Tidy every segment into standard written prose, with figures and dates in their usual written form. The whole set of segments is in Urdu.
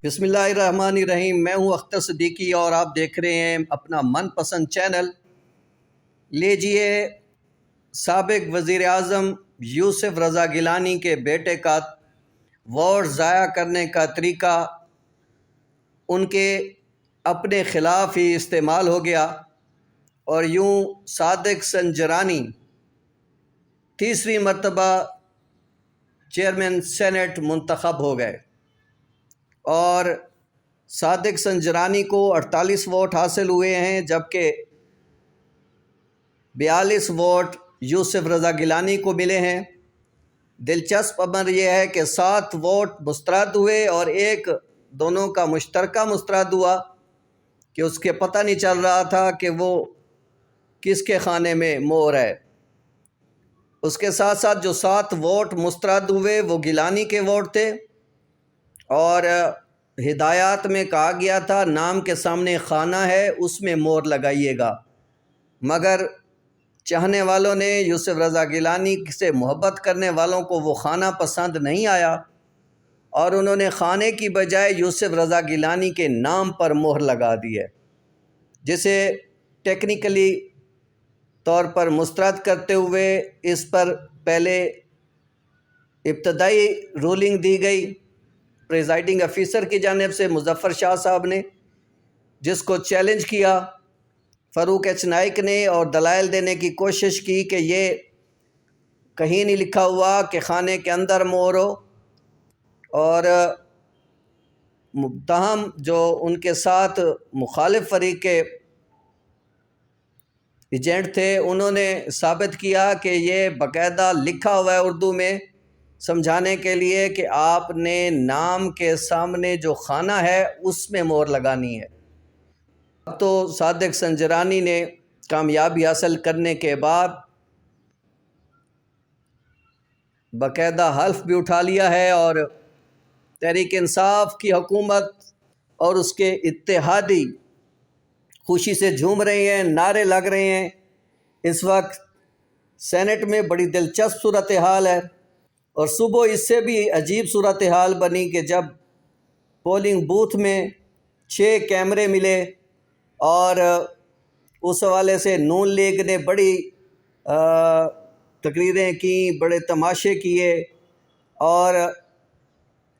بسم اللہ الرحمن الرحیم۔ میں ہوں اختر صدیقی اور آپ دیکھ رہے ہیں اپنا من پسند چینل۔ لیجئے سابق وزیر اعظم یوسف رضا گیلانی کے بیٹے کا ووٹ ضائع کرنے کا طریقہ ان کے اپنے خلاف ہی استعمال ہو گیا اور یوں صادق سنجرانی تیسری مرتبہ چیئرمین سینٹ منتخب ہو گئے اور صادق سنجرانی کو 48 ووٹ حاصل ہوئے ہیں، جبکہ 42 ووٹ یوسف رضا گیلانی کو ملے ہیں۔ دلچسپ امر یہ ہے کہ 7 ووٹ مسترد ہوئے اور ایک دونوں کا مشترکہ مسترد ہوا کہ اس کے پتہ نہیں چل رہا تھا کہ وہ کس کے خانے میں مور ہے۔ اس کے ساتھ ساتھ جو 7 ووٹ مسترد ہوئے وہ گیلانی کے ووٹ تھے اور ہدایات میں کہا گیا تھا نام کے سامنے خانہ ہے اس میں مور لگائیے گا، مگر چاہنے والوں نے یوسف رضا گیلانی سے محبت کرنے والوں کو وہ خانہ پسند نہیں آیا اور انہوں نے خانے کی بجائے یوسف رضا گیلانی کے نام پر مہر لگا دی ہے، جسے ٹیکنیکلی طور پر مسترد کرتے ہوئے اس پر پہلے ابتدائی رولنگ دی گئی پریزائڈنگ افیسر کی جانب سے مظفر شاہ صاحب نے، جس کو چیلنج کیا فاروق ایچ نائک نے اور دلائل دینے کی کوشش کی کہ یہ کہیں نہیں لکھا ہوا کہ خانے کے اندر مور ہو، اور تاہم جو ان کے ساتھ مخالف فریق کے ایجنٹ تھے انہوں نے ثابت کیا کہ یہ باقاعدہ لکھا ہوا ہے اردو میں سمجھانے کے لیے کہ آپ نے نام کے سامنے جو خانہ ہے اس میں مور لگانی ہے۔ اب تو صادق سنجرانی نے کامیابی حاصل کرنے کے بعد باقاعدہ حلف بھی اٹھا لیا ہے اور تحریک انصاف کی حکومت اور اس کے اتحادی خوشی سے جھوم رہے ہیں، نعرے لگ رہے ہیں۔ اس وقت سینٹ میں بڑی دلچسپ صورتحال ہے اور صبح اس سے بھی عجیب صورتحال بنی کہ جب پولنگ بوتھ میں 6 کیمرے ملے اور اس حوالے سے نون لیگ نے بڑی تقریریں کیں، بڑے تماشے کیے اور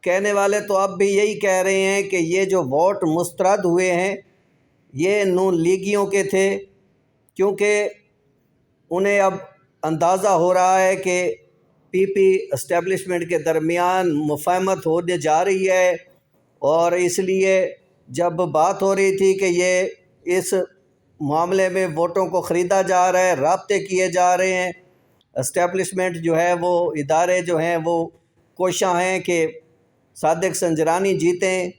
کہنے والے تو اب بھی یہی کہہ رہے ہیں کہ یہ جو ووٹ مسترد ہوئے ہیں یہ نون لیگیوں کے تھے، کیونکہ انہیں اب اندازہ ہو رہا ہے کہ پی پی اسٹیبلشمنٹ کے درمیان مفاہمت ہونے جا رہی ہے، اور اس لیے جب بات ہو رہی تھی کہ یہ اس معاملے میں ووٹوں کو خریدا جا رہا ہے، رابطے کیے جا رہے ہیں، اسٹیبلشمنٹ جو ہے وہ ادارے جو ہیں وہ کوشاں ہیں کہ صادق سنجرانی جیتیں،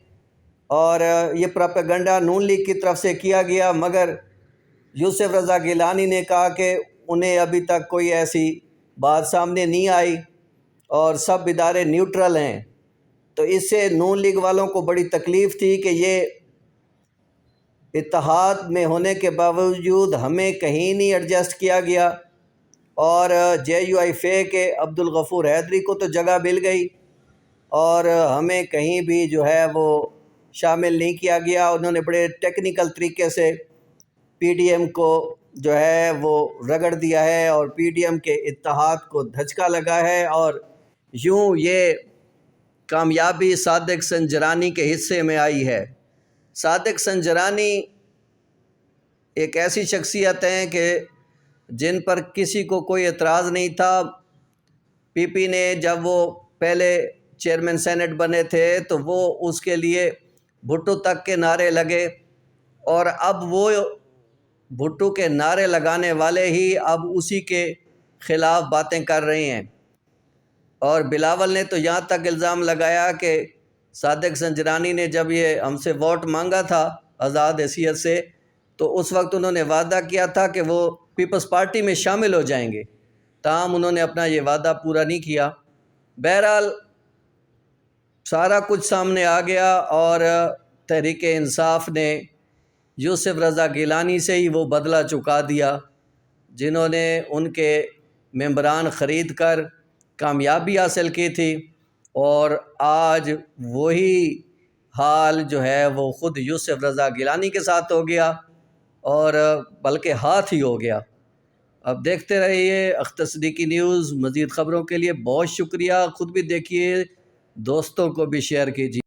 اور یہ پروپیگنڈا نون لیگ کی طرف سے کیا گیا، مگر یوسف رضا گیلانی نے کہا کہ انہیں ابھی تک کوئی ایسی بات سامنے نہیں آئی اور سب ادارے نیوٹرل ہیں۔ تو اس سے نون لیگ والوں کو بڑی تکلیف تھی کہ یہ اتحاد میں ہونے کے باوجود ہمیں کہیں نہیں ایڈجسٹ کیا گیا، اور جے یو آئی فے کے عبدالغفور حیدری کو تو جگہ مل گئی اور ہمیں کہیں بھی جو ہے وہ شامل نہیں کیا گیا۔ انہوں نے بڑے ٹیکنیکل طریقے سے پی ڈی ایم کو جو ہے وہ رگڑ دیا ہے اور پی ڈی ایم کے اتحاد کو دھچکا لگا ہے، اور یوں یہ کامیابی صادق سنجرانی کے حصے میں آئی ہے۔ صادق سنجرانی ایک ایسی شخصیت ہیں کہ جن پر کسی کو کوئی اعتراض نہیں تھا۔ پی پی نے جب وہ پہلے چیئرمین سینٹ بنے تھے تو وہ اس کے لیے بھٹو تک کے نعرے لگے، اور اب وہ بھٹو کے نعرے لگانے والے ہی اب اسی کے خلاف باتیں کر رہے ہیں، اور بلاول نے تو یہاں تک الزام لگایا کہ صادق سنجرانی نے جب یہ ہم سے ووٹ مانگا تھا آزاد حیثیت سے تو اس وقت انہوں نے وعدہ کیا تھا کہ وہ پیپلز پارٹی میں شامل ہو جائیں گے، تاہم انہوں نے اپنا یہ وعدہ پورا نہیں کیا۔ بہرحال سارا کچھ سامنے آ گیا اور تحریک انصاف نے یوسف رضا گیلانی سے ہی وہ بدلہ چکا دیا جنہوں نے ان کے ممبران خرید کر کامیابی حاصل کی تھی، اور آج وہی حال جو ہے وہ خود یوسف رضا گیلانی کے ساتھ ہو گیا، اور بلکہ ہاتھ ہی ہو گیا۔ اب دیکھتے رہیے اختر صدیقی نیوز۔ مزید خبروں کے لیے بہت شکریہ، خود بھی دیکھیے، دوستوں کو بھی شیئر کیجیے۔